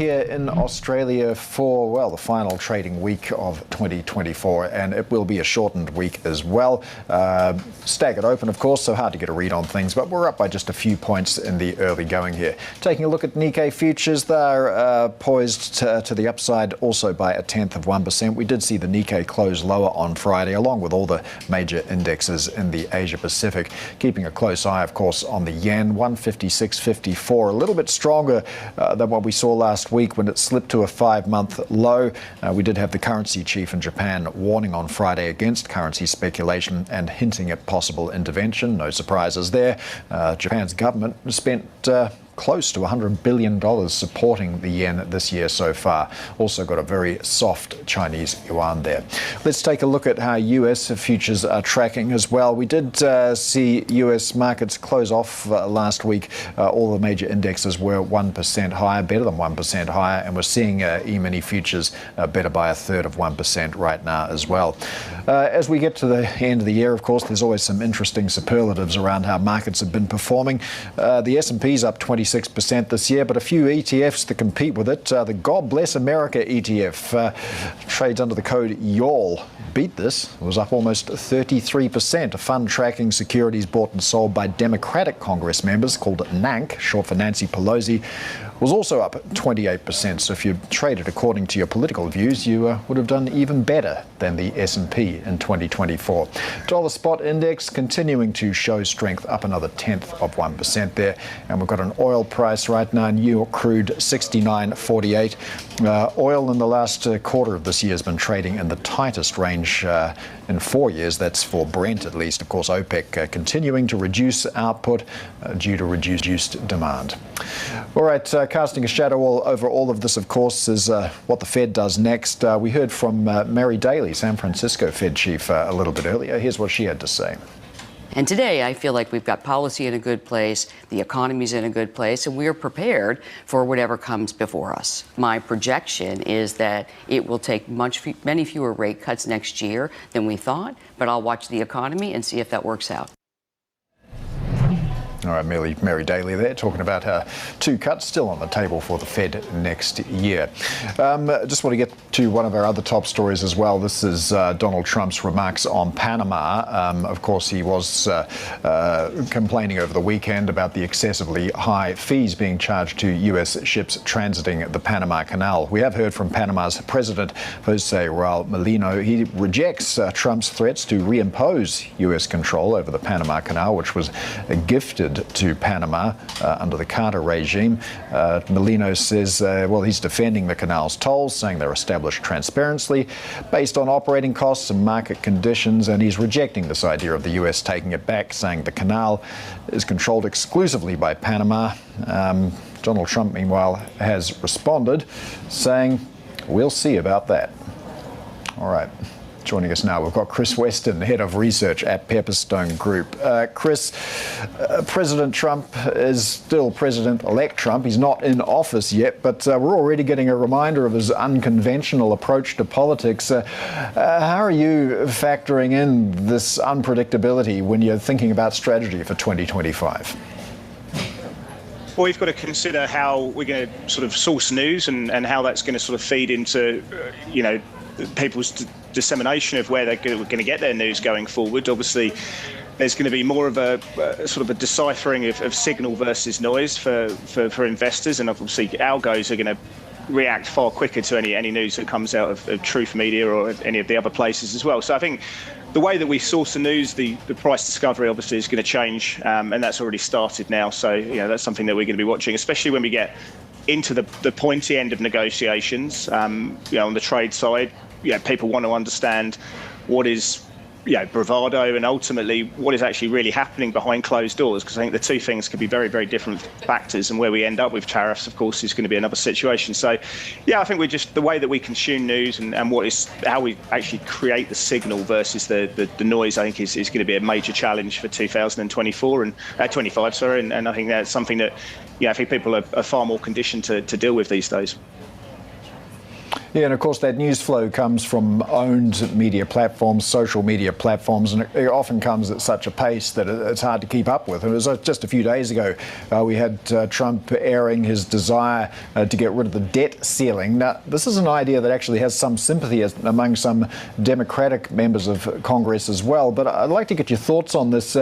Here in Australia for, well, the final trading week of 2024, and it will be a shortened week as well. Staggered open, of course, so hard to get a read on things, but we're up by just a few points in the early going here. Taking a look at Nikkei futures, they're poised to the upside also by 0.1%. We did see the Nikkei close lower on Friday, along with all the major indexes in the Asia Pacific. Keeping a close eye, of course, on the yen, 156.54, a little bit stronger than what we saw last week when it slipped to a 5-month low. We did have the currency chief in Japan warning on Friday against currency speculation and hinting at possible intervention. No surprises there. Japan's government spent close to $100 billion supporting the yen this year so far. Also got a very soft Chinese yuan there. Let's take a look at how US futures are tracking as well. We did see US markets close off last week. All the major indexes were 1% higher, better than 1% higher, and we're seeing E-mini futures better by 1/3 right now as well. As we get to the end of the year, of course, there's always some interesting superlatives around how markets have been performing. The S&P's up 26% this year, but a few ETFs to compete with it. The God Bless America ETF trades under the code YALL. Beat this. It was up almost 33%. A fund tracking securities bought and sold by Democratic Congress members called NANC, short for Nancy Pelosi, was also up 28%. So if you traded according to your political views, you would have done even better than the S&P in 2024. Dollar spot index continuing to show strength, up another 0.1% there. And we've got an oil price right now, New York crude 69.48. Oil in the last quarter of this year has been trading in the tightest range in 4 years. That's for Brent at least. Of course, OPEC continuing to reduce output due to reduced demand. All right, casting a shadow over all of this, of course, is what the Fed does next. We heard from Mary Daly, San Francisco Fed chief, a little bit earlier. Here's what she had to say. And today, I feel like we've got policy in a good place, the economy's in a good place, and we're prepared for whatever comes before us. My projection is that it will take many fewer rate cuts next year than we thought, but I'll watch the economy and see if that works out. All right, Mary Daly there talking about her 2 cuts still on the table for the Fed next year. Just want to get to one of our other top stories as well. This is Donald Trump's remarks on Panama. Of course, he was complaining over the weekend about the excessively high fees being charged to U.S. ships transiting the Panama Canal. We have heard from Panama's president, Jose Raul Mulino. He rejects Trump's threats to reimpose U.S. control over the Panama Canal, which was gifted to Panama under the Carter regime. Mulino says, well, he's defending the canal's tolls, saying they're established transparently based on operating costs and market conditions, and he's rejecting this idea of the U.S. taking it back, saying the canal is controlled exclusively by Panama. Donald Trump, meanwhile, has responded, saying, we'll see about that. All right. Joining us now, we've got Chris Weston, Head of Research at Pepperstone Group. Chris, President Trump is still President-elect Trump. He's not in office yet, but we're already getting a reminder of his unconventional approach to politics. How are you factoring in this unpredictability when you're thinking about strategy for 2025? Well, we've got to consider how we're going to sort of source news and how that's going to sort of feed into, people's dissemination of where they're going to get their news going forward. Obviously, there's going to be more of a sort of a deciphering of signal versus noise for investors, and obviously algos are going to react far quicker to any news that comes out of Truth Media or any of the other places as well. So I think the way that we source the news, the price discovery obviously is going to change, and that's already started now. So that's something that we're going to be watching, especially when we get into the pointy end of negotiations. On the trade side, people want to understand what is bravado and ultimately what is actually really happening behind closed doors, because I think the two things could be very, very different factors, and where we end up with tariffs, of course, is going to be another situation. So, I think the way that we consume news and how we actually create the signal versus the noise, I think is going to be a major challenge for 2024 and 25, sorry, and I think that's something that I think people are far more conditioned to deal with these days. Yeah, and of course that news flow comes from owned media platforms, social media platforms, and it often comes at such a pace that it's hard to keep up with. And it was just a few days ago we had Trump airing his desire to get rid of the debt ceiling. Now, this is an idea that actually has some sympathy among some Democratic members of Congress as well. But I'd like to get your thoughts on this.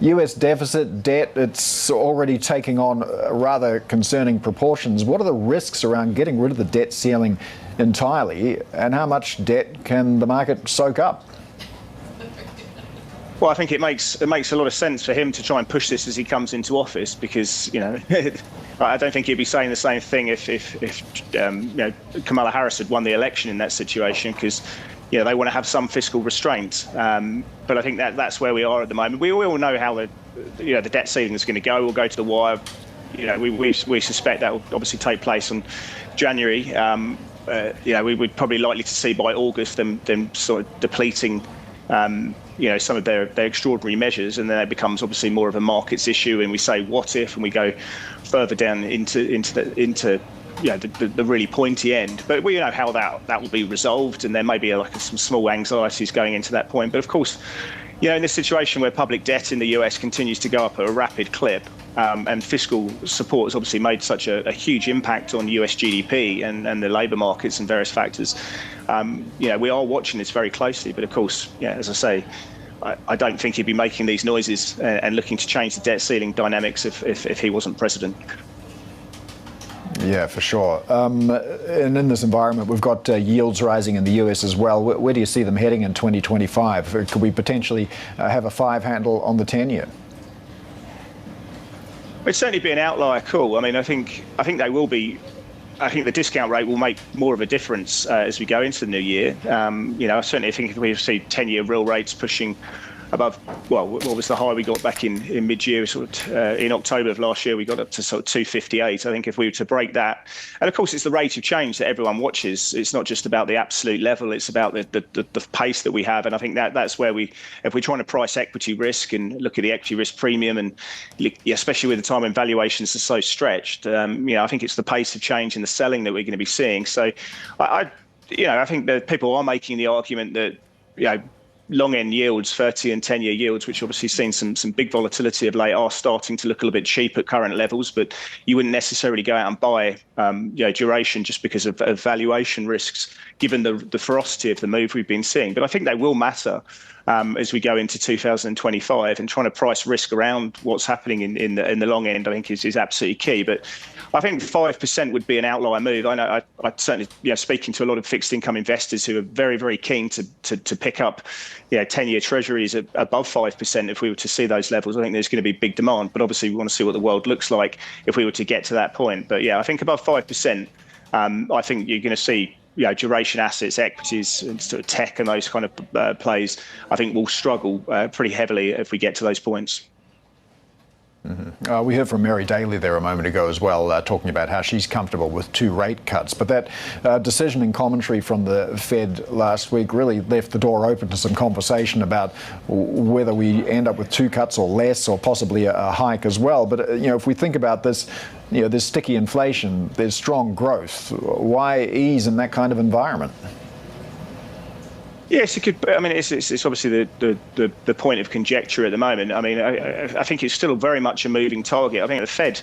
US deficit, debt, it's already taking on rather concerning proportions. What are the risks around getting rid of the debt ceiling entirely, and how much debt can the market soak up? Well, I think it makes a lot of sense for him to try and push this as he comes into office, because I don't think he'd be saying the same thing if Kamala Harris had won the election in that situation, because they want to have some fiscal restraint. But I think that's where we are at the moment. We all know how the debt ceiling is going to go. We'll go to the wire. We suspect that will obviously take place on January. We're probably likely to see by August them sort of depleting, some of their extraordinary measures, and then it becomes obviously more of a markets issue. And we say, what if? And we go further down into the really pointy end. But we know how that will be resolved, and there may be some small anxieties going into that point. But of course, in this situation where public debt in the US continues to go up at a rapid clip, and fiscal support has obviously made such a huge impact on US GDP and the labour markets and various factors, we are watching this very closely. But of course, as I say, I don't think he'd be making these noises and looking to change the debt ceiling dynamics if he wasn't president. Yeah, for sure. And in this environment, we've got yields rising in the US as well. Where do you see them heading in 2025? Could we potentially have a 5 handle on the 10-year? It'd certainly be an outlier call. I mean, I think they will be. I think the discount rate will make more of a difference as we go into the new year. I certainly think if we see 10-year real rates pushing above, what was the high we got back in mid-year, in October of last year, we got up to sort of 258. I think if we were to break that, and of course it's the rate of change that everyone watches. It's not just about the absolute level, it's about the pace that we have. And I think that's where if we're trying to price equity risk and look at the equity risk premium, and especially with the time when valuations are so stretched, I think it's the pace of change in the selling that we're going to be seeing. So I think that people are making the argument that, long end yields, 30 and 10-year yields, which obviously seen some big volatility of late, are starting to look a little bit cheap at current levels. But you wouldn't necessarily go out and buy duration just because of valuation risks, given the ferocity of the move we've been seeing. But I think they will matter as we go into 2025, and trying to price risk around what's happening in the long end, I think is absolutely key. But I think 5% would be an outlier move. I know I certainly, speaking to a lot of fixed income investors who are very, very keen to pick up, 10-year treasuries above 5%. If we were to see those levels, I think there's going to be big demand. But obviously, we want to see what the world looks like if we were to get to that point. But I think above 5%, I think you're going to see, duration assets, equities, and sort of tech and those kind of plays, I think will struggle pretty heavily if we get to those points. Mm-hmm. We heard from Mary Daly there a moment ago as well, talking about how she's comfortable with 2 rate cuts. But that decision and commentary from the Fed last week really left the door open to some conversation about whether we end up with 2 cuts or less, or possibly a hike as well. But if we think about this, there's sticky inflation, there's strong growth. Why ease in that kind of environment? Yes, it could. I mean, it's obviously the point of conjecture at the moment. I mean, I think it's still very much a moving target. I think the Fed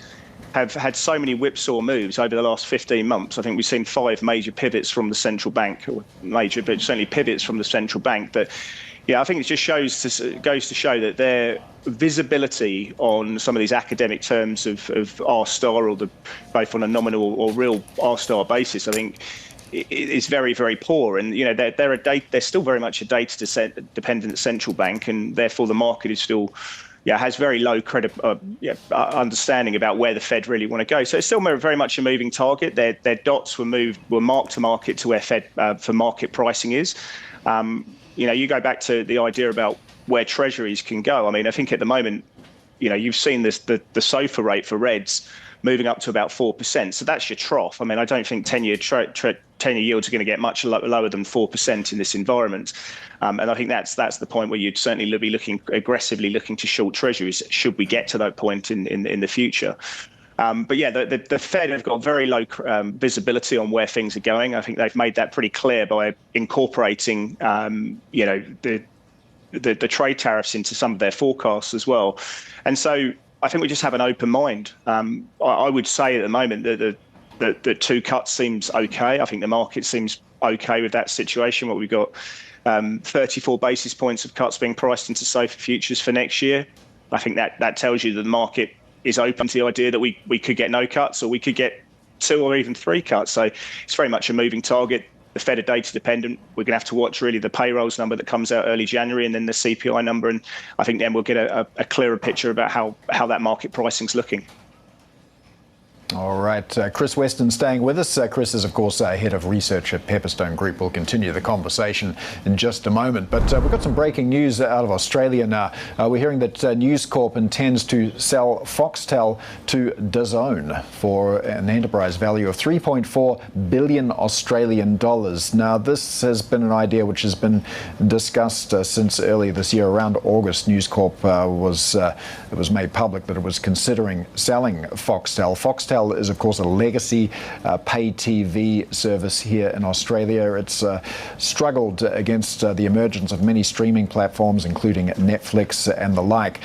have had so many whipsaw moves over the last 15 months. I think we've seen 5 major pivots from the central bank, or major, but certainly pivots from the central bank. That, I think it just goes to show that their visibility on some of these academic terms of R-star, or both on a nominal or real R-star basis, I think, is very, very poor. And they're still very much a data-dependent central bank, and therefore the market is still has very low understanding about where the Fed really want to go. So it's still very much a moving target. Their dots were marked to market to where Fed for market pricing is. You go back to the idea about where treasuries can go. I mean, I think at the moment, you've seen the SOFR rate for Reds moving up to about 4%. So that's your trough. I mean, I don't think 10-year 10-year yields are going to get much lower than 4% in this environment. And I think that's the point where you'd certainly be aggressively looking to short treasuries should we get to that point in the future. But yeah, the Fed have got very low visibility on where things are going. I think they've made that pretty clear by incorporating, the trade tariffs into some of their forecasts as well. And so I think we just have an open mind. I would say at the moment that the 2 cuts seems okay. I think the market seems okay with that situation. What we've got 34 basis points of cuts being priced into SOFR futures for next year. I think that tells you that the market is open to the idea that we could get no cuts, or we could get 2 or even 3 cuts. So it's very much a moving target. The Fed are data dependent. We're going to have to watch really the payrolls number that comes out early January, and then the CPI number. And I think then we'll get a clearer picture about how that market pricing's looking. All right, Chris Weston staying with us. Chris is, of course, head of research at Pepperstone Group. We'll continue the conversation in just a moment. But we've got some breaking news out of Australia now. We're hearing that News Corp intends to sell Foxtel to DAZN for an enterprise value of 3.4 billion Australian dollars. Now, this has been an idea which has been discussed since early this year. Around August, News Corp it was made public that it was considering selling Foxtel. Foxtel is, of course, a legacy pay TV service here in Australia. It's struggled against the emergence of many streaming platforms, including Netflix and the like.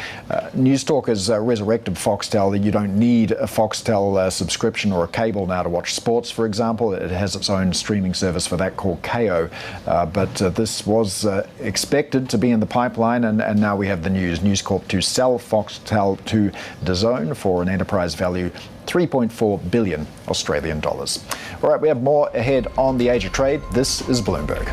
Newstalk has resurrected Foxtel. You don't need a Foxtel subscription or a cable now to watch sports, for example. It has its own streaming service for that called Kayo. But this was expected to be in the pipeline, and now we have the news. News Corp to sell Foxtel to DAZN for an enterprise value 3.4 billion Australian dollars. All right, we have more ahead on the Age of Trade. This is Bloomberg.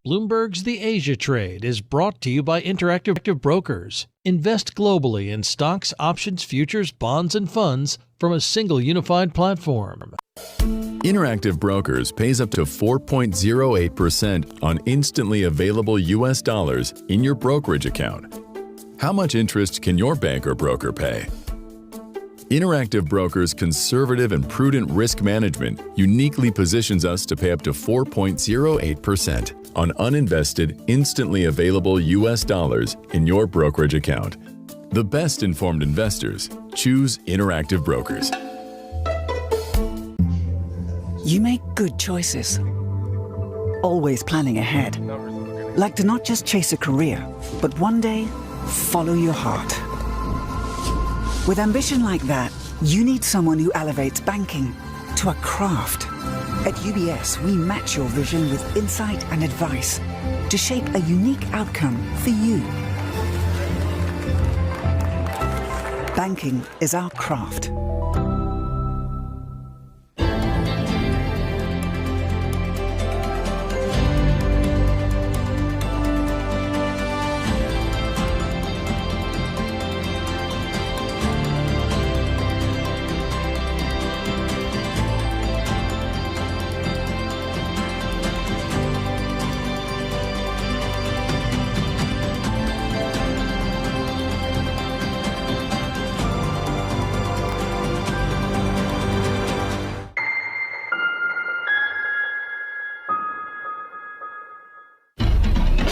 Bloomberg's The Asia Trade is brought to you by Interactive Brokers. Invest globally in stocks, options, futures, bonds, and funds from a single unified platform. Interactive Brokers pays up to 4.08% on instantly available U.S. dollars in your brokerage account. How much interest can your bank or broker pay? Interactive Brokers' conservative and prudent risk management uniquely positions us to pay up to 4.08% on uninvested, instantly available U.S. dollars in your brokerage account. The best informed investors choose Interactive Brokers. You make good choices. Always planning ahead. Like to not just chase a career, but one day follow your heart. With ambition like that, you need someone who elevates banking to a craft. At UBS, we match your vision with insight and advice to shape a unique outcome for you. Banking is our craft.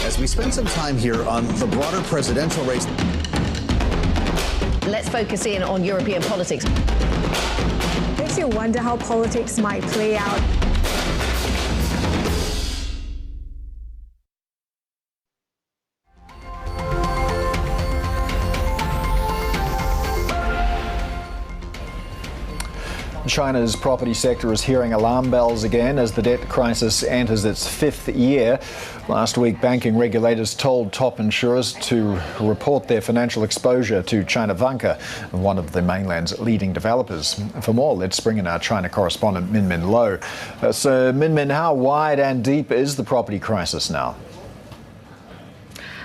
As we spend some time here on the broader presidential race. Let's focus in on European politics. Makes you wonder how politics might play out. China's property sector is hearing alarm bells again as the debt crisis enters its 5th year. Last week, banking regulators told top insurers to report their financial exposure to China Vanke, one of the mainland's leading developers. For more, let's bring in our China correspondent Min Min Lo. So, Min Min, how wide and deep is the property crisis now?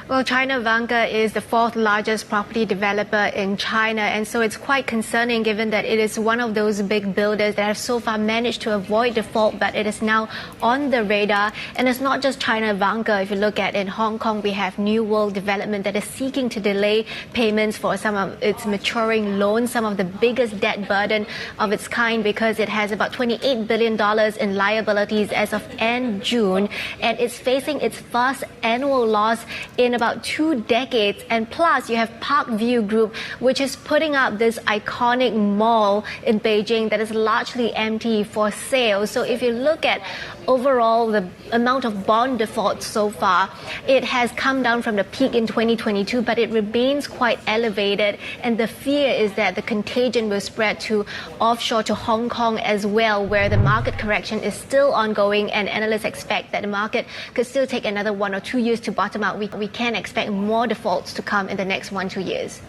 Well, China Vanke is the fourth largest property developer in China, and so it's quite concerning given that it is one of those big builders that have so far managed to avoid default, but it is now on the radar. And it's not just China Vanke. If you look at in Hong Kong, we have New World Development that is seeking to delay payments for some of its maturing loans, some of the biggest debt burden of its kind, because it has about $28 billion in liabilities as of end June, and it's facing its first annual loss in about 2 decades. And plus you have Parkview Group, which is putting up this iconic mall in Beijing that is largely empty for sale. So if you look at overall the amount of bond defaults so far, it has come down from the peak in 2022, but it remains quite elevated, and the fear is that the contagion will spread to offshore to Hong Kong as well, where the market correction is still ongoing, and analysts expect that the market could still take another 1 or 2 years to bottom out. We can expect more defaults to come in the next 1-2 years.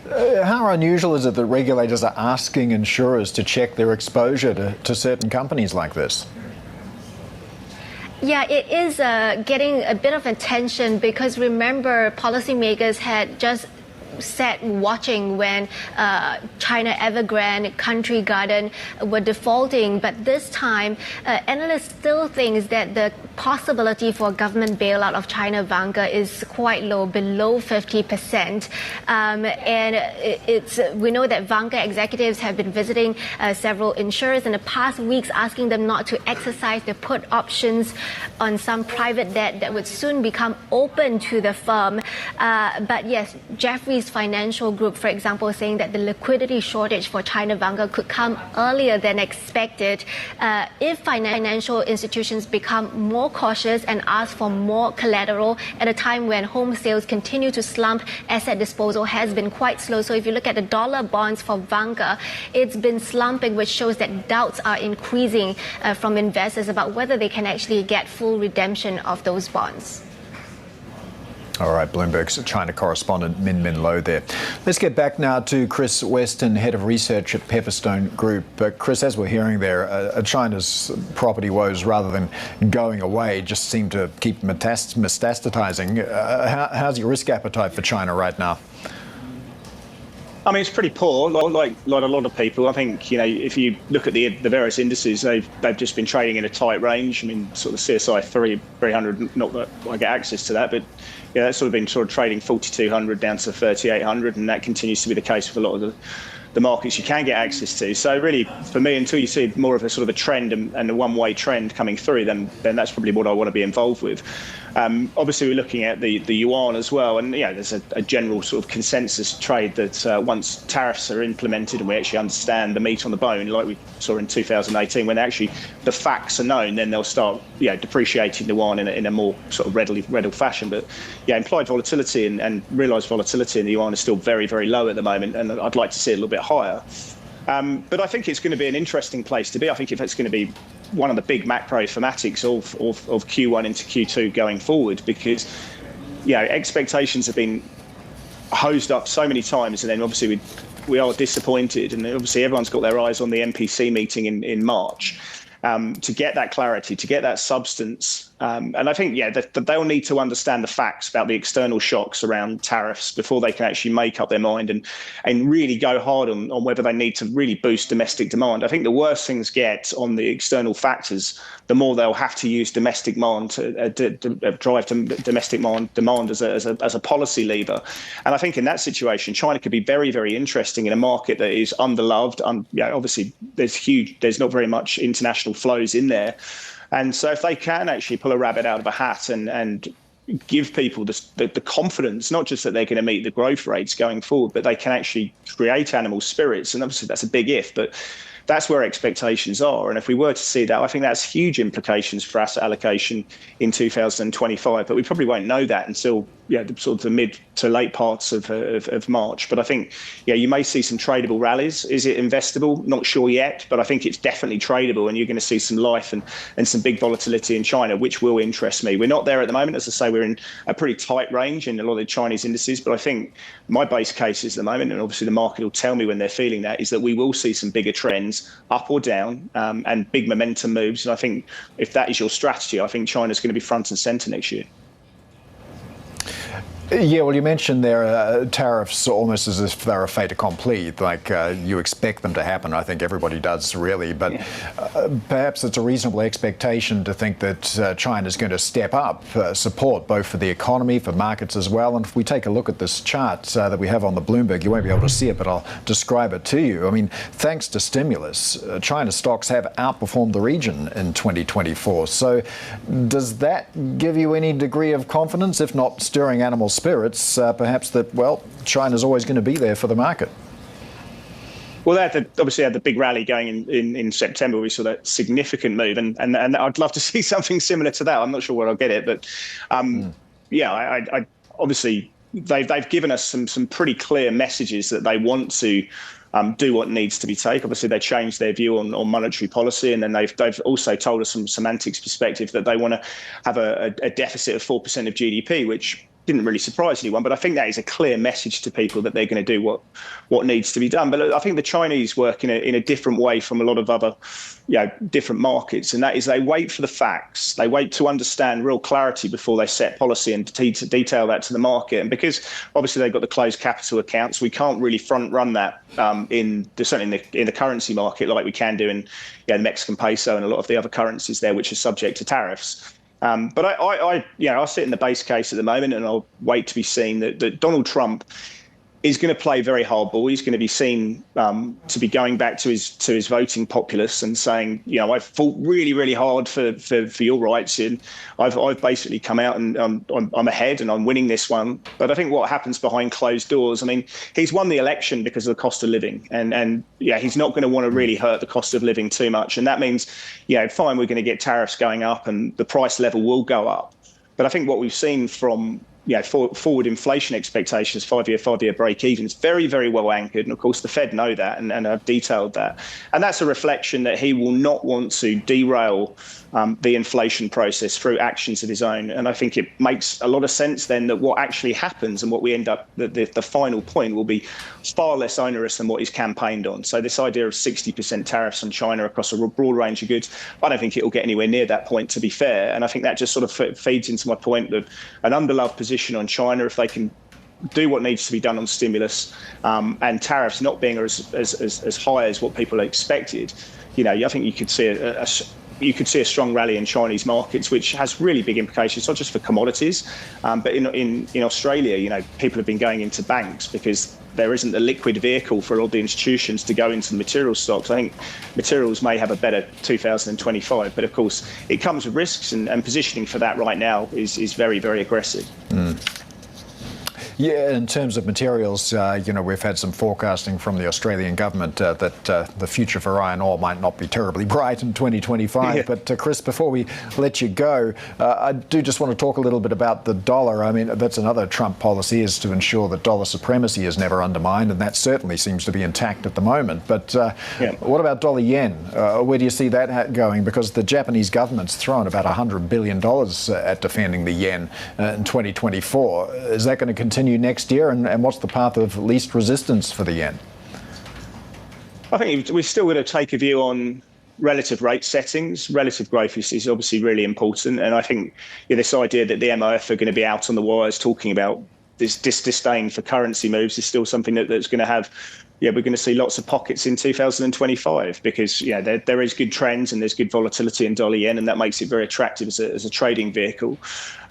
How unusual is it that regulators are asking insurers to check their exposure to certain companies like this? Yeah, it is getting a bit of attention because remember, policymakers had just sat watching when China Evergrande, Country Garden were defaulting, but this time analysts still think that the possibility for government bailout of China Vanke is quite low, below 50%. And we know that Vanke executives have been visiting several insurers in the past weeks, asking them not to exercise the put options on some private debt that would soon become open to the firm. But yes, Jefferies Financial Group, for example, saying that the liquidity shortage for China Vanke could come earlier than expected if financial institutions become more cautious and ask for more collateral at a time when home sales continue to slump. Asset disposal has been quite slow. So if you look at the dollar bonds for Vanke, it's been slumping, which shows that doubts are increasing from investors about whether they can actually get full redemption of those bonds. All right, Bloomberg's China correspondent Min Min Lo there. Let's get back now to Chris Weston, head of research at Pepperstone Group. Chris, as we're hearing there, China's property woes, rather than going away, just seem to keep metastatizing. How's your risk appetite for China right now? I mean, it's pretty poor, like a lot of people. I think, if you look at the various indices, they've just been trading in a tight range. I mean, sort of CSI 300, not that I get access to that, but yeah, that's sort of been trading 4,200 down to 3,800, and that continues to be the case with a lot of the markets you can get access to. So really, for me, until you see more of a sort of a trend and a one-way trend coming through, then that's probably what I want to be involved with. Obviously, we're looking at the yuan as well, and there's a general sort of consensus trade that once tariffs are implemented and we actually understand the meat on the bone, like we saw in 2018, when actually the facts are known, then they'll start depreciating the yuan in a more sort of readily fashion. But implied volatility and realised volatility in the yuan is still very, very low at the moment, and I'd like to see it a little bit higher. But I think it's going to be an interesting place to be. I think if it's going to be one of the big macro thematics of Q1 into Q2 going forward, because expectations have been hosed up so many times, and then obviously we are disappointed, and obviously everyone's got their eyes on the MPC meeting in March. To get that clarity, to get that substance. And I think, that they'll need to understand the facts about the external shocks around tariffs before they can actually make up their mind and really go hard on whether they need to really boost domestic demand. I think the worse things get on the external factors, the more they'll have to use domestic demand to drive domestic demand as a policy lever. And I think in that situation, China could be very, very interesting in a market that is underloved. Obviously, there's not very much international flows in there. And so if they can actually pull a rabbit out of a hat and give people the confidence, not just that they're going to meet the growth rates going forward, but they can actually create animal spirits. And obviously that's a big if, but that's where expectations are. And if we were to see that, I think that's huge implications for asset allocation in 2025. But we probably won't know that until the mid to late parts of March. But I think, you may see some tradable rallies. Is it investable? Not sure yet, but I think it's definitely tradable, and you're going to see some life and some big volatility in China, which will interest me. We're not there at the moment. As I say, we're in a pretty tight range in a lot of the Chinese indices, but I think my base case is at the moment, and obviously the market will tell me when they're feeling that, is that we will see some bigger trends up or down and big momentum moves. And I think if that is your strategy, I think China's going to be front and center next year. Yeah, well, you mentioned there tariffs almost as if they're a fait accompli, like you expect them to happen. I think everybody does, really. But perhaps it's a reasonable expectation to think that China's going to step up support both for the economy, for markets as well. And if we take a look at this chart that we have on the Bloomberg, you won't be able to see it, but I'll describe it to you. I mean, thanks to stimulus, China's stocks have outperformed the region in 2024. So does that give you any degree of confidence, if not stirring animal spirits, perhaps that, well, China's always going to be there for the market? Well, they obviously had the big rally going in September. We saw that significant move, and I'd love to see something similar to that. I'm not sure where I'll get it, but yeah, I obviously they've given us some pretty clear messages that they want to do what needs to be taken. Obviously, they changed their view on monetary policy, and then they've also told us from semantics perspective that they want to have a deficit of 4% of GDP, which didn't really surprise anyone, but I think that is a clear message to people that they're going to do what needs to be done. But I think the Chinese work in a different way from a lot of other different markets, and that is they wait for the facts. They wait to understand real clarity before they set policy and detail that to the market. And because obviously they've got the closed capital accounts, we can't really front run that certainly in the currency market like we can do in the Mexican peso and a lot of the other currencies there which are subject to tariffs. But I sit in the base case at the moment, and I'll wait to be seen that Donald Trump is going to play very hardball. He's going to be seen to be going back to his voting populace and saying, I've fought really, really hard for your rights, and I've basically come out and I'm ahead and I'm winning this one. But I think what happens behind closed doors, I mean, he's won the election because of the cost of living, and he's not going to want to really hurt the cost of living too much, and that means fine, we're going to get tariffs going up and the price level will go up. But I think what we've seen from forward inflation expectations, five-year break even, is very, very well anchored. And of course, the Fed know that and have detailed that. And that's a reflection that he will not want to derail the inflation process through actions of his own. And I think it makes a lot of sense then that what actually happens and what we end up, the final point will be far less onerous than what he's campaigned on. So this idea of 60% tariffs on China across a broad range of goods, I don't think it will get anywhere near that point, to be fair. And I think that just sort of feeds into my point that an underloved position on China, if they can do what needs to be done on stimulus and tariffs not being as high as what people expected, I think you could see a strong rally in Chinese markets, which has really big implications, not just for commodities, but in Australia, people have been going into banks because there isn't a liquid vehicle for a lot of the institutions to go into the materials stocks. I think materials may have a better 2025, but of course it comes with risks, and positioning for that right now is very, very aggressive. Yeah, in terms of materials, we've had some forecasting from the Australian government that the future for iron ore might not be terribly bright in 2025. Yeah. But Chris, before we let you go, I do just want to talk a little bit about the dollar. I mean, that's another Trump policy, is to ensure that dollar supremacy is never undermined, and that certainly seems to be intact at the moment. But what about dollar yen? Where do you see that going? Because the Japanese government's thrown about $100 billion at defending the yen in 2024. Is that going to continue next year, and what's the path of least resistance for the yen? I think we're still going to take a view on relative rate settings. Relative growth is obviously really important, and I think this idea that the MOF are going to be out on the wires talking about this disdain for currency moves is still something that's going to have. We're going to see lots of pockets in 2025 because there is good trends and there's good volatility in dollar yen, and that makes it very attractive as a trading vehicle.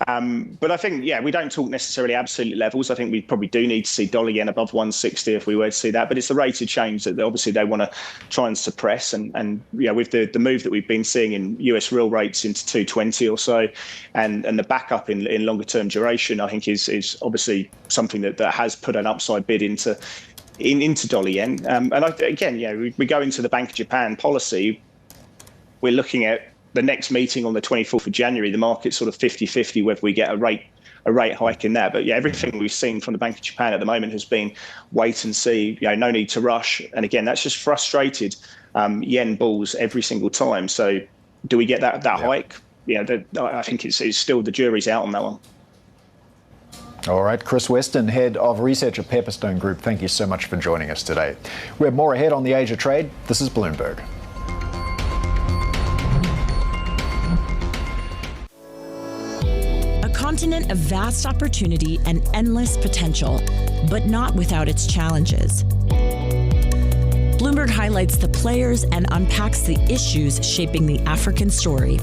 But I think we don't talk necessarily absolute levels. I think we probably do need to see dollar yen above 160 if we were to see that. But it's the rate of change that obviously they want to try and suppress. And with the move that we've been seeing in US real rates into 220 or so, and the backup in longer term duration, I think is obviously something that has put an upside bid into dollar yen. And we go into the Bank of Japan policy. We're looking at the next meeting on the 24th of January. The market's sort of 50-50 whether we get a rate hike in there. But everything we've seen from the Bank of Japan at the moment has been wait and see. No need to rush. And again, that's just frustrated yen bulls every single time. So do we get that hike? I think it's still the jury's out on that one. All right, Chris Weston, Head of Research at Pepperstone Group, thank you so much for joining us today. We have more ahead on the Asia Trade. This is Bloomberg. continent of vast opportunity and endless potential, but not without its challenges. Bloomberg highlights the players and unpacks the issues shaping the African story.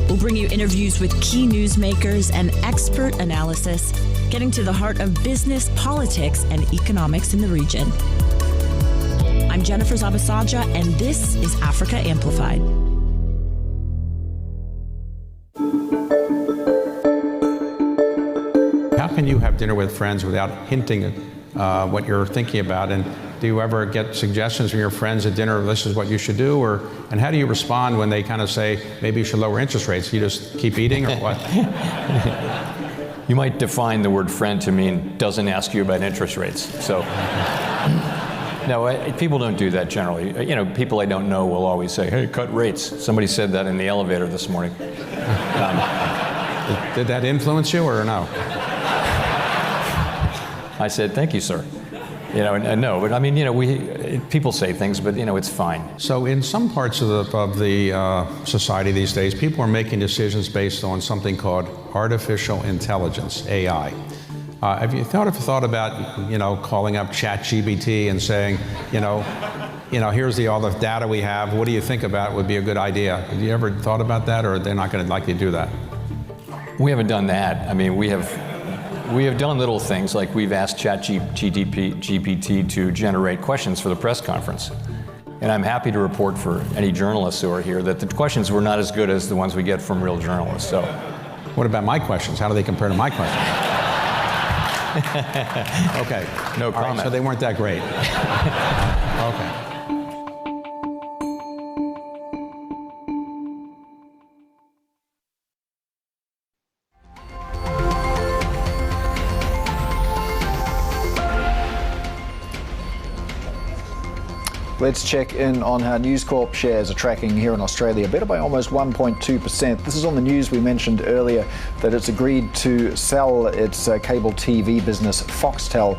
We'll bring you interviews with key newsmakers and expert analysis, getting to the heart of business, politics, and economics in the region. I'm Jennifer Zabasaja, and this is Africa Amplified. How can you have dinner with friends without hinting at what you're thinking about? And do you ever get suggestions from your friends at dinner, this is what you should do? And how do you respond when they kind of say, maybe you should lower interest rates? You just keep eating or what? You might define the word friend to mean doesn't ask you about interest rates. So, no, people don't do that generally. You know, people I don't know will always say, hey, cut rates. Somebody said that in the elevator this morning. Did that influence you or no? I said, thank you, sir. You know, and no, but I mean, you know, people say things, but you know, it's fine. So in some parts of the society these days, people are making decisions based on something called artificial intelligence, AI. Have you thought about, you know, calling up ChatGPT and saying, you know, here's all the data we have. What do you think about it would be a good idea? Have you ever thought about that, or they're not going to like you to do that? We haven't done that. I mean, we have done little things like we've asked ChatGPT to generate questions for the press conference. And I'm happy to report for any journalists who are here that the questions were not as good as the ones we get from real journalists. So, what about my questions? How do they compare to my questions? Okay. No comment. Right, so they weren't that great. Okay. Let's check in on how News Corp shares are tracking here in Australia, better by almost 1.2%. This is on the news we mentioned earlier that it's agreed to sell its cable TV business Foxtel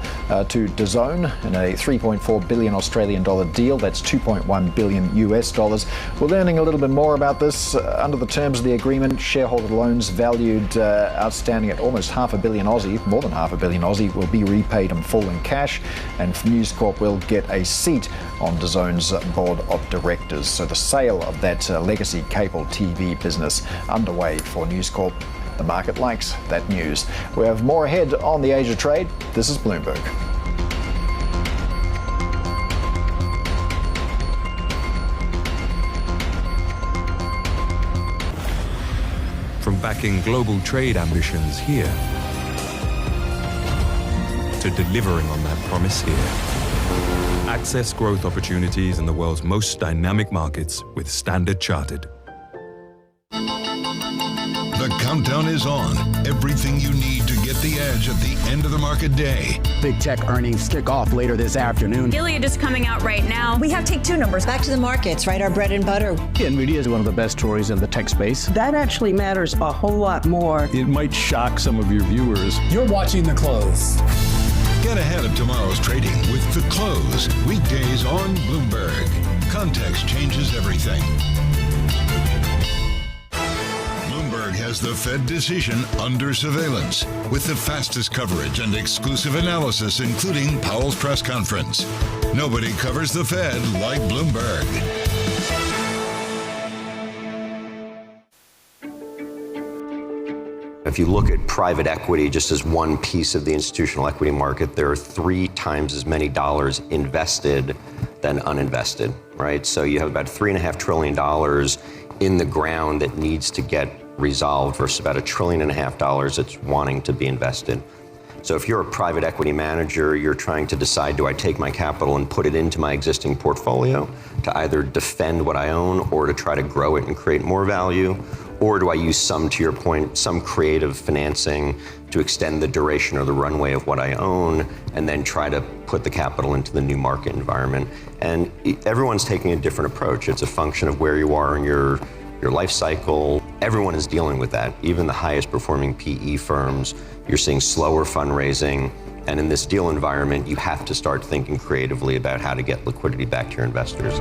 to DAZN in a $3.4 billion Australian dollar deal. That's $2.1 billion US dollars. We're learning a little bit more about this. Under the terms of the agreement, shareholder loans valued outstanding at almost $500 million Aussie, more than $500 million Aussie, will be repaid in full in cash, and News Corp will get a seat on DAZN's board of directors. So the sale of that legacy cable TV business underway for News Corp. The market likes that news. We have more ahead on the Asia trade. This is Bloomberg. From backing global trade ambitions here to delivering on that promise here. Access growth opportunities in the world's most dynamic markets with Standard Chartered. The countdown is on. Everything you need to get the edge at the end of the market day. Big tech earnings kick off later this afternoon. Gilead is coming out right now. We have Take-Two numbers. Back to the markets, right? Our bread and butter. NVIDIA is one of the best stories in the tech space. That actually matters a whole lot more. It might shock some of your viewers. You're watching The Close. Get ahead of tomorrow's trading with The Close. Weekdays on Bloomberg. Context changes everything. Bloomberg has the Fed decision under surveillance with the fastest coverage and exclusive analysis, including Powell's press conference. Nobody covers the Fed like Bloomberg. If you look at private equity just as one piece of the institutional equity market, there are 3 times as many dollars invested than uninvested, right? So you have about $3.5 trillion in the ground that needs to get resolved versus about $1.5 trillion that's wanting to be invested. So if you're a private equity manager, you're trying to decide, do I take my capital and put it into my existing portfolio to either defend what I own or to try to grow it and create more value? Or do I use some, to your point, some creative financing to extend the duration or the runway of what I own and then try to put the capital into the new market environment? And everyone's taking a different approach. It's a function of where you are in your life cycle. Everyone is dealing with that. Even the highest performing PE firms, you're seeing slower fundraising. And in this deal environment, you have to start thinking creatively about how to get liquidity back to your investors.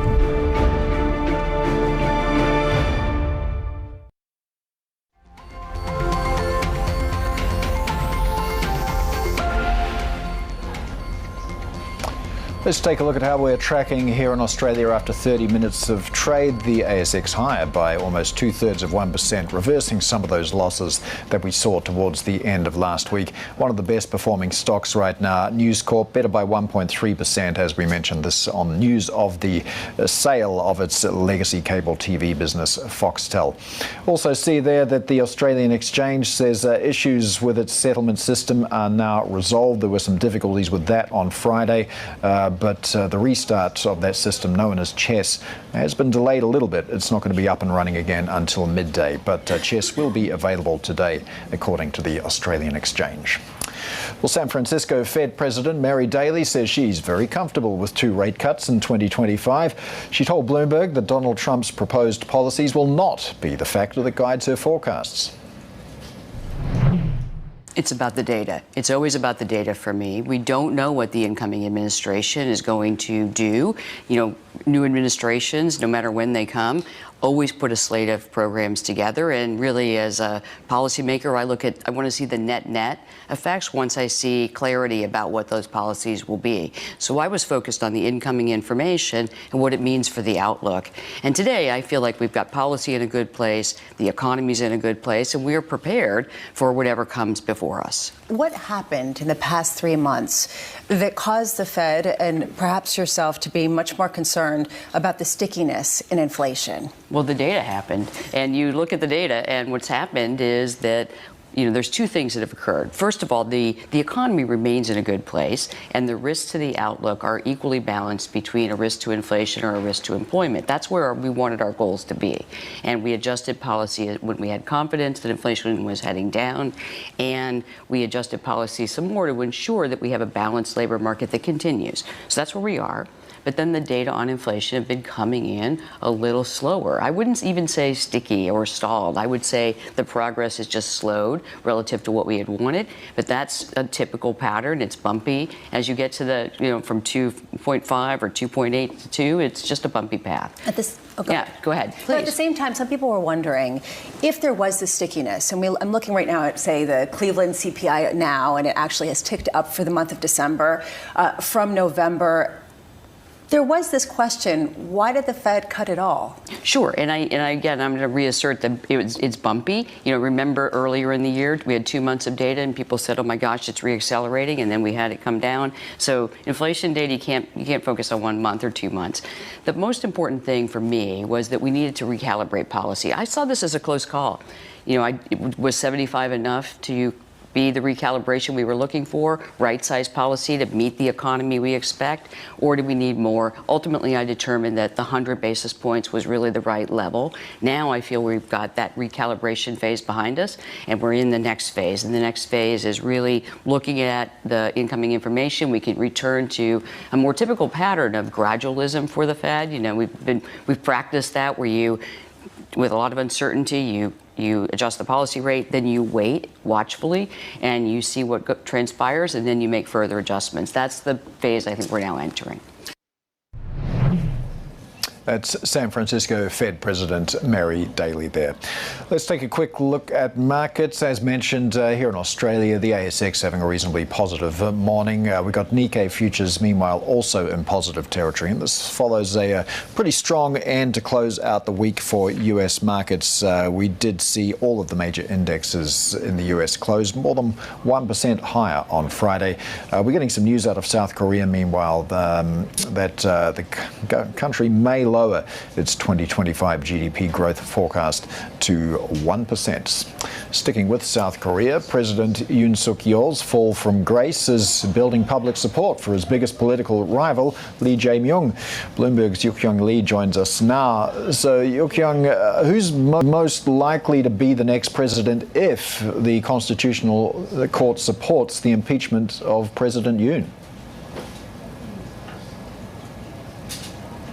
Let's take a look at how we're tracking here in Australia after 30 minutes of trade. The ASX higher by almost 2/3%, reversing some of those losses that we saw towards the end of last week. One of the best performing stocks right now, News Corp, better by 1.3%, as we mentioned this on news of the sale of its legacy cable TV business, Foxtel. Also see there that the Australian Exchange says issues with its settlement system are now resolved. There were some difficulties with that on Friday. But the restart of that system, known as CHESS, has been delayed a little bit. It's not going to be up and running again until midday, but CHESS will be available today, according to the Australian Exchange. Well, San Francisco Fed President Mary Daly says she's very comfortable with 2 rate cuts in 2025. She told Bloomberg that Donald Trump's proposed policies will not be the factor that guides her forecasts. It's about the data. It's always about the data for me. We don't know what the incoming administration is going to do. You know, new administrations, no matter when they come, always put a slate of programs together. And really, as a policymaker, I want to see the net effects once I see clarity about what those policies will be. So I was focused on the incoming information and what it means for the outlook. And today, I feel like we've got policy in a good place, the economy's in a good place, and we are prepared for whatever comes before us. What happened in the past 3 months that caused the Fed and perhaps yourself to be much more concerned about the stickiness in inflation? Well, the data happened, and you look at the data, and what's happened is that there's 2 things that have occurred. First of all, the economy remains in a good place, and the risks to the outlook are equally balanced between a risk to inflation or a risk to employment. That's where we wanted our goals to be. And we adjusted policy when we had confidence that inflation was heading down, and we adjusted policy some more to ensure that we have a balanced labor market that continues. So that's where we are. But then the data on inflation have been coming in a little slower. I wouldn't even say sticky or stalled. I would say the progress has just slowed relative to what we had wanted. But that's a typical pattern. It's bumpy. As you get to the, from 2.5 or 2.8 to 2, it's just a bumpy path. Yeah, go ahead, please. But at the same time, some people were wondering if there was this stickiness. And I'm looking right now at, say, the Cleveland CPI now, and it actually has ticked up for the month of December from November. There was this question, why did the Fed cut it all? Sure, and again, I'm going to reassert that it's bumpy. Remember earlier in the year, we had 2 months of data and people said, oh my gosh, it's reaccelerating, and then we had it come down. So inflation data, you can't focus on 1 month or 2 months. The most important thing for me was that we needed to recalibrate policy. I saw this as a close call. Was 75 enough to be the recalibration we were looking for, right-sized policy to meet the economy we expect, or do we need more? Ultimately, I determined that the 100 basis points was really the right level. Now I feel we've got that recalibration phase behind us, and we're in the next phase. And the next phase is really looking at the incoming information. We can return to a more typical pattern of gradualism for the Fed. We've practiced that where with a lot of uncertainty, you adjust the policy rate, then you wait watchfully, and you see what transpires, and then you make further adjustments. That's the phase I think we're now entering. That's San Francisco Fed President Mary Daly there. Let's take a quick look at markets. As mentioned, here in Australia, the ASX having a reasonably positive morning. We've got Nikkei futures, meanwhile, also in positive territory. And this follows a pretty strong end to close out the week for US markets. We did see all of the major indexes in the US close more than 1% higher on Friday. We're getting some news out of South Korea, meanwhile, that the country may lower its 2025 GDP growth forecast to 1%. Sticking with South Korea, President Yoon Suk-yeol's fall from grace is building public support for his biggest political rival, Lee Jae-myung. Bloomberg's Yuk-hyung Lee joins us now. So, Yuk-hyung, who's most likely to be the next president if the Constitutional Court supports the impeachment of President Yoon?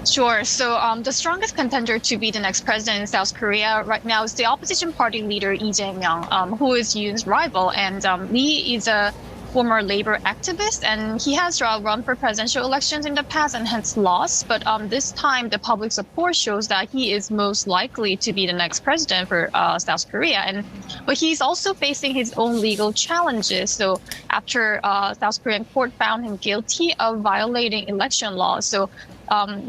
Sure. So the strongest contender to be the next president in South Korea right now is the opposition party leader Lee Jae-myung, who is Yoon's rival. And Lee is a former labor activist, and he has run for presidential elections in the past and has lost. But this time, the public support shows that he is most likely to be the next president for South Korea. But he's also facing his own legal challenges. So after South Korean court found him guilty of violating election laws, so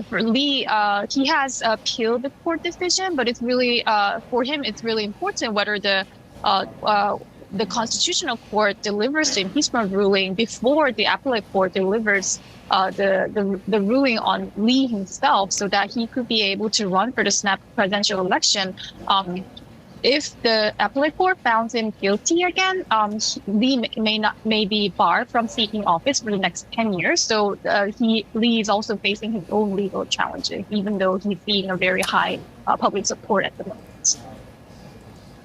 for Lee, he has appealed the court decision, but it's really for him, it's really important whether the Constitutional Court delivers the impeachment ruling before the appellate court delivers the ruling on Lee himself, so that he could be able to run for the snap presidential election. If the appellate court found him guilty again, Lee may be barred from seeking office for the next 10 years. So Lee is also facing his own legal challenges, even though he's seeing a very high public support at the moment.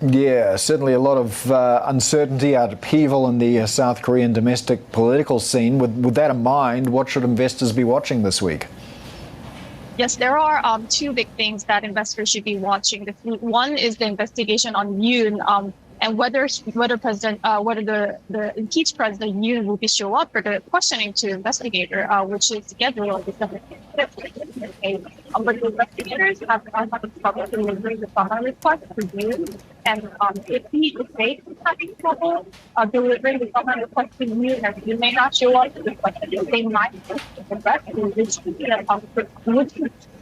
Yeah, certainly a lot of uncertainty, upheaval in the South Korean domestic political scene. With that in mind, what should investors be watching this week? Yes, there are two big things that investors should be watching. One is the investigation on Yoon, and whether the impeached President Yoon will be show up for the questioning to investigator, which is scheduled December 5th. But the investigators have trouble delivering the summons request for Yoon, and if they having trouble delivering the summons request to Yoon, and you may not show up to the questioning, they might arrest you, which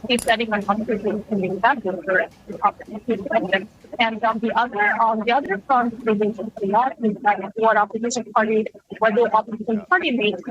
is setting an unprecedented that and the other front, what opposition party, whether opposition party makes.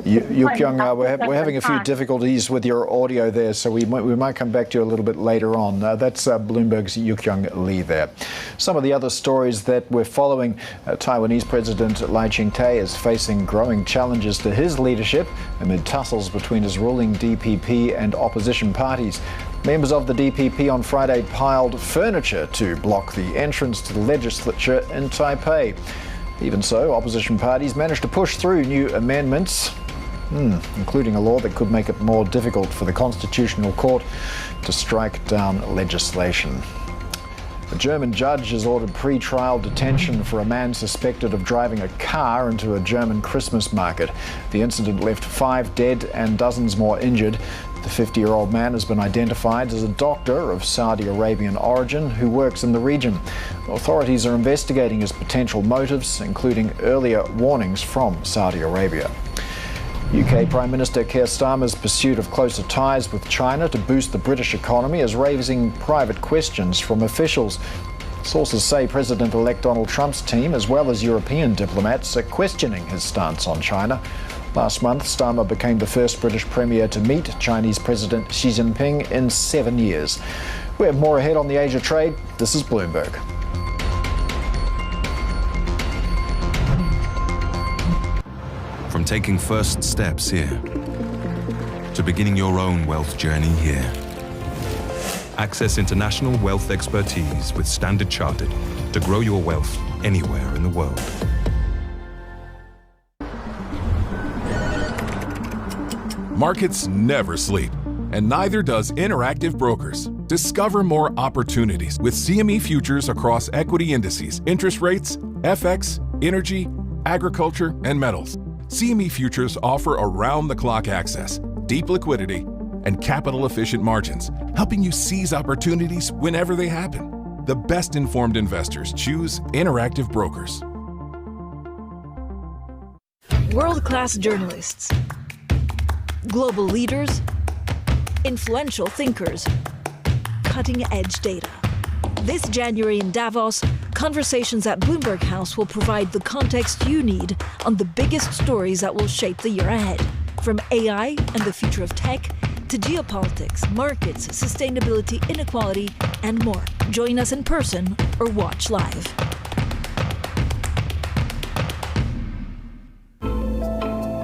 Yu Kyung, we're having a few difficulties with your audio there, so we might come back to you a little bit later on. That's Bloomberg's Yu Kyung Lee there. Some of the other stories that we're following: Taiwanese President Lai Ching-te is facing growing challenges to his leadership amid tussles between his ruling DPP and opposition parties. Members of the DPP on Friday piled furniture to block the entrance to the legislature in Taipei. Even so, opposition parties managed to push through new amendments, including a law that could make it more difficult for the Constitutional Court to strike down legislation. A German judge has ordered pre-trial detention for a man suspected of driving a car into a German Christmas market. The incident left 5 dead and dozens more injured. The 50-year-old man has been identified as a doctor of Saudi Arabian origin who works in the region. Authorities are investigating his potential motives, including earlier warnings from Saudi Arabia. UK Prime Minister Keir Starmer's pursuit of closer ties with China to boost the British economy is raising private questions from officials. Sources say President-elect Donald Trump's team, as well as European diplomats, are questioning his stance on China. Last month, Starmer became the first British Premier to meet Chinese President Xi Jinping in 7 years. We have more ahead on the Asia trade. This is Bloomberg. From taking first steps here to beginning your own wealth journey here. Access international wealth expertise with Standard Chartered to grow your wealth anywhere in the world. Markets never sleep, and neither does Interactive Brokers. Discover more opportunities with CME futures across equity indices, interest rates, FX, energy, agriculture, and metals. CME futures offer around-the-clock access, deep liquidity, and capital-efficient margins, helping you seize opportunities whenever they happen. The best-informed investors choose Interactive Brokers. World-class journalists, global leaders, influential thinkers, cutting-edge data. This January in Davos, Conversations at Bloomberg House will provide the context you need on the biggest stories that will shape the year ahead. From AI and the future of tech, to geopolitics, markets, sustainability, inequality, and more. Join us in person or watch live.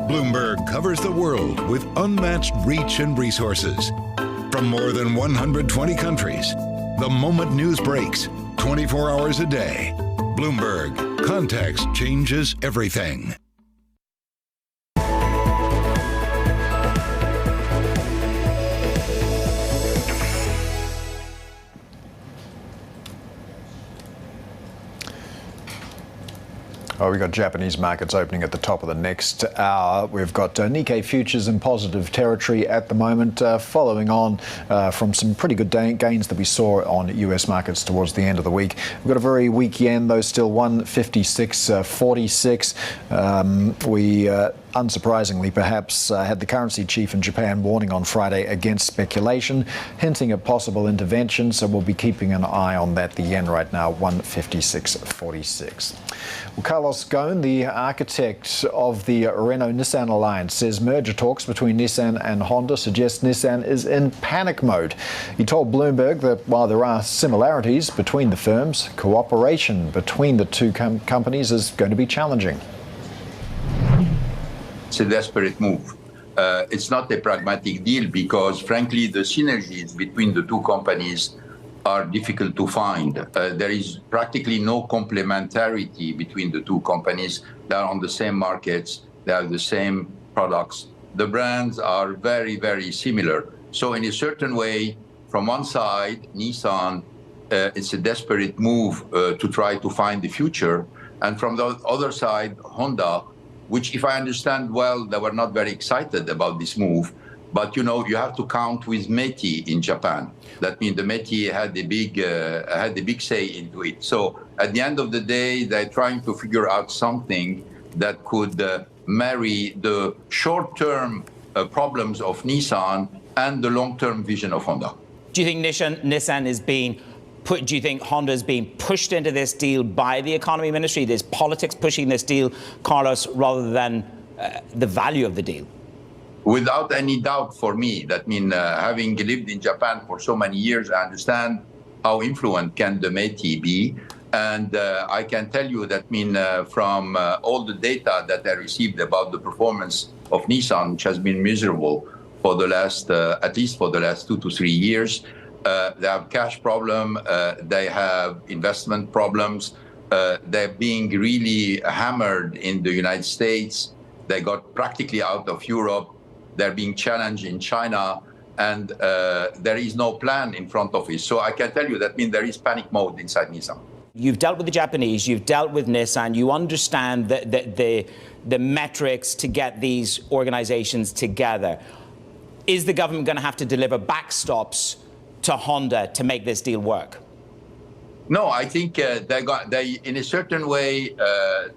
Bloomberg covers the world with unmatched reach and resources. From more than 120 countries, the moment news breaks, 24 hours a day. Bloomberg, context changes everything. We've got Japanese markets opening at the top of the next hour. We've got Nikkei futures in positive territory at the moment, following on from some pretty good gains that we saw on US markets towards the end of the week. We've got a very weak yen, though, still 156.46. We unsurprisingly, perhaps, had the currency chief in Japan warning on Friday against speculation, hinting at possible intervention. So we'll be keeping an eye on that. The yen right now, 156.46. Well, Carlos Ghosn, the architect of the Renault-Nissan alliance, says merger talks between Nissan and Honda suggest Nissan is in panic mode. He told Bloomberg that while there are similarities between the firms, cooperation between the two companies is going to be challenging. It's a desperate move. It's not a pragmatic deal because, frankly, the synergies between the two companies are difficult to find. There is practically no complementarity between the two companies. They are on the same markets. They have the same products. The brands are very, very similar. So in a certain way, from one side, Nissan, it's a desperate move to try to find the future. And from the other side, Honda, which, if I understand well, they were not very excited about this move. But, you know, you have to count with METI in Japan. That means the METI had a big say into it. So at the end of the day, they're trying to figure out something that could marry the short-term problems of Nissan and the long-term vision of Honda. Do you think Nissan is being do you think Honda is being pushed into this deal by the economy ministry? There's politics pushing this deal, Carlos, rather than the value of the deal? Without any doubt for me. That means having lived in Japan for so many years, I understand how influent can the METI be. And I can tell you that from all the data that I received about the performance of Nissan, which has been miserable for the last, at least for the last 2 to 3 years, they have cash problem, they have investment problems, they're being really hammered in the United States, they got practically out of Europe, they're being challenged in China, and there is no plan in front of it. So I can tell you that there is panic mode inside Nissan. You've dealt with the Japanese, you've dealt with Nissan, you understand the metrics to get these organizations together. Is the government going to have to deliver backstops to Honda to make this deal work? No, I think they in a certain way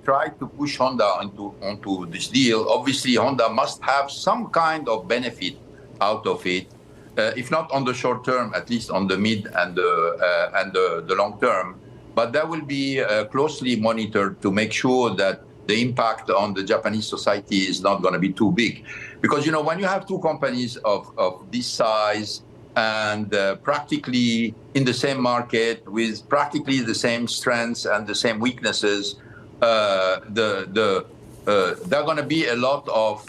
try to push Honda onto this deal. Obviously, Honda must have some kind of benefit out of it, if not on the short term, at least on the mid and the long term. But that will be closely monitored to make sure that the impact on the Japanese society is not going to be too big. Because, you know, when you have two companies of this size and practically in the same market with practically the same strengths and the same weaknesses, there are going to be a lot of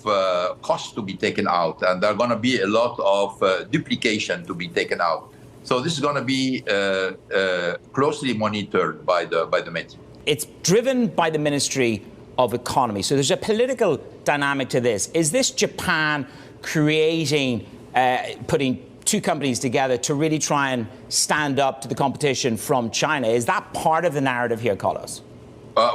costs to be taken out, and there are going to be a lot of duplication to be taken out. So this is going to be closely monitored by the METI. It's driven by the Ministry of Economy. So there's a political dynamic to this. Is this Japan creating, putting two companies together to really try and stand up to the competition from China? Is that part of the narrative here, Carlos?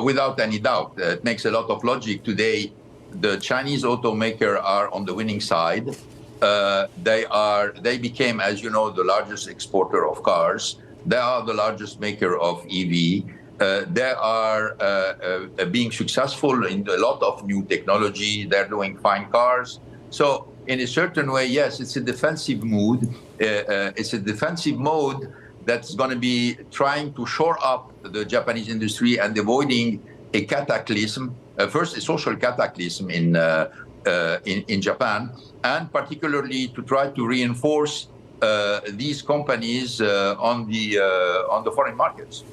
Without any doubt. It makes a lot of logic. Today, the Chinese automaker are on the winning side. They became, as you know, the largest exporter of cars. They are the largest maker of EV. They are being successful in a lot of new technology. They're doing fine cars. So in a certain way, yes, it's a defensive mood. It's a defensive mode that's going to be trying to shore up the Japanese industry and avoiding a cataclysm, first a social cataclysm in Japan, and particularly to try to reinforce these companies on the foreign markets.